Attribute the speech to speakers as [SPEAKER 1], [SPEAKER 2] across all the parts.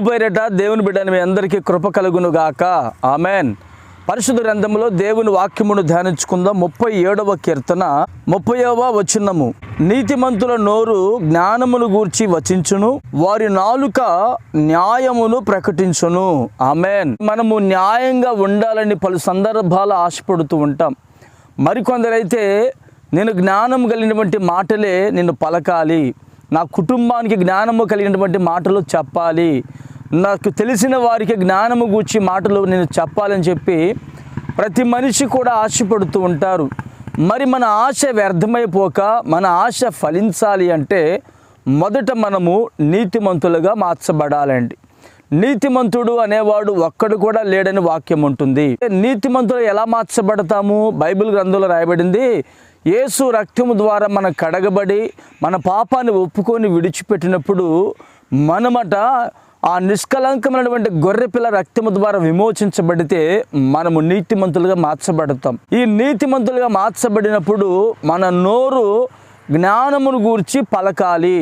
[SPEAKER 1] పేరిట దేవుని బిడ్డని మీ అందరికీ కృప కలుగును గాక. ఆమెన్. పరిశుద్ధ గ్రంథంలో దేవుని వాక్యమును ధ్యానించుకుందాం. 37వ కీర్తన 30వ వచనము. నీతిమంతుల నోరు జ్ఞానమును గూర్చి వచించును, వారి నాలుక న్యాయమును ప్రకటించును. ఆమెన్. మనము న్యాయంగా ఉండాలని పలు సందర్భాలు ఆశపడుతూ ఉంటాం. మరికొందరైతే నేను జ్ఞానం కలిగినటువంటి మాటలే నిన్ను పలకాలి, నా కుటుంబానికి జ్ఞానము కలిగినటువంటి మాటలు చెప్పాలి, నాకు తెలిసిన వారికి జ్ఞానము గూర్చి మాటలు నేను చెప్పాలని చెప్పి ప్రతి మనిషి కూడా ఆశపడుతూ ఉంటారు. మరి మన ఆశ వ్యర్థమైపోక మన ఆశ ఫలించాలి అంటే మొదట మనము నీతిమంతులుగా మార్చబడాలండి. నీతిమంతుడు అనేవాడు ఒక్కడు కూడా లేడని వాక్యం ఉంటుంది. నీతిమంతులు ఎలా మార్చబడతాము? బైబిల్ గ్రంథంలో రాయబడింది, యేసు రక్తము ద్వారా మనం కడగబడి మన పాపాన్ని ఒప్పుకొని విడిచిపెట్టినప్పుడు మనమట ఆ నిష్కలంకమైనటువంటి గొర్రెపిల్ల రక్తము ద్వారా విమోచించబడితే మనము నీతిమంతులుగా మార్చబడతాం. ఈ నీతిమంతులుగా మార్చబడినప్పుడు మన నోరు జ్ఞానమును గూర్చి పలకాలి,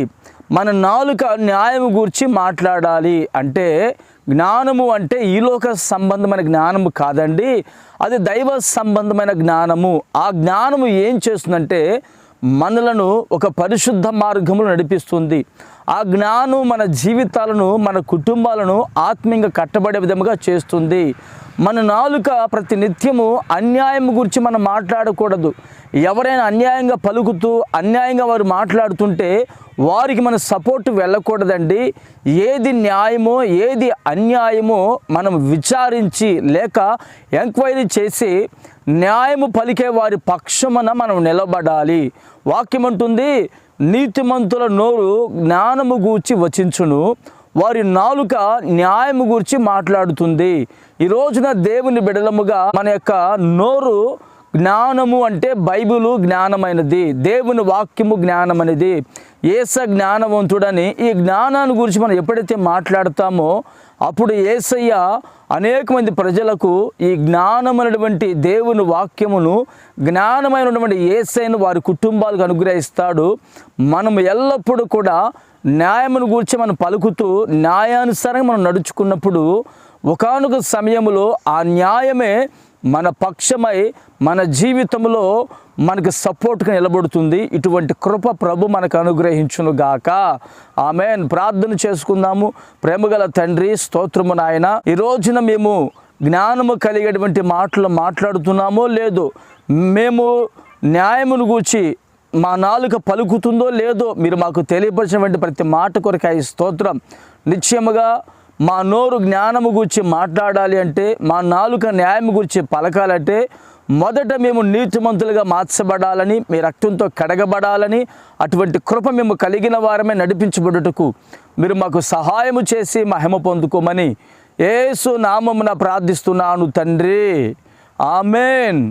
[SPEAKER 1] మన నాలుక న్యాయము గూర్చి మాట్లాడాలి. అంటే జ్ఞానము అంటే ఈలోక సంబంధమైన జ్ఞానము కాదండి, అది దైవ సంబంధమైన జ్ఞానము. ఆ జ్ఞానము ఏం చేస్తుందంటే మనలను ఒక పరిశుద్ధ మార్గములో నడిపిస్తుంది. ఆ జ్ఞానం మన జీవితాలను, మన కుటుంబాలను ఆత్మీయంగా కట్టబడే విధముగా చేస్తుంది. మన నాలుక ప్రతి నిత్యము అన్యాయం గురించి మనం మాట్లాడకూడదు. ఎవరైనా అన్యాయంగా పలుకుతూ అన్యాయంగా వారు మాట్లాడుతుంటే వారికి మన సపోర్ట్ వెళ్ళకూడదండి. ఏది న్యాయమో ఏది అన్యాయమో మనం విచారించి లేక ఎంక్వైరీ చేసి న్యాయము పలికే వారి పక్షమున మనం నిలబడాలి. వాక్యం అంటుంది, నీతిమంతుల నోరు జ్ఞానము గూర్చి వచించును, వారి నాలుక న్యాయము గూర్చి మాట్లాడుతుంది. ఈ రోజున దేవుని బిడలముగా మన యొక్క నోరు జ్ఞానము అంటే బైబిలు జ్ఞానమైనది, దేవుని వాక్యము జ్ఞానమైనది, యేస జ్ఞానవంతుడని ఈ జ్ఞానాన్ని గురించి మనం ఎప్పుడైతే మాట్లాడతామో అప్పుడు యేసయ్య అనేక మంది ప్రజలకు ఈ జ్ఞానమైనటువంటి దేవుని వాక్యమును, జ్ఞానమైనటువంటి యేసయ్యను వారి కుటుంబాలకు అనుగ్రహిస్తాడు. మనం ఎల్లప్పుడూ కూడా న్యాయమును గురించి మనం పలుకుతూ న్యాయానుసారంగా మనం నడుచుకున్నప్పుడు ఒకానొక సమయంలో ఆ న్యాయమే మన పక్షమై మన జీవితంలో మనకు సపోర్ట్గా నిలబడుతుంది. ఇటువంటి కృప ప్రభు మనకు అనుగ్రహించును గాక. ఆమెన్. ప్రార్థన చేసుకుందాము. ప్రేమగల తండ్రి, స్తోత్రము నాయన. ఈ రోజున మేము జ్ఞానము కలిగేటువంటి మాటలు మాట్లాడుతున్నామో లేదో, మేము న్యాయమును గూర్చి మా నాలుక పలుకుతుందో లేదో మీరు మాకు తెలియపరిచినటువంటి ప్రతి మాట కొరకై స్తోత్రం. నిశ్చయముగా మా నోరు జ్ఞానము గురించి మాట్లాడాలి అంటే, మా నాలుక న్యాయము గురించి పలకాలంటే మొదట మేము నీతిమంతులుగా మార్చబడాలని, మీ రక్తంతో కడగబడాలని, అటువంటి కృప మేము కలిగిన వారమే నడిపించబడుటకు మీరు మాకు సహాయము చేసి మహిమ పొందుకోమని యేసు నామమున ప్రార్థిస్తున్నాను తండ్రి. ఆమెన్.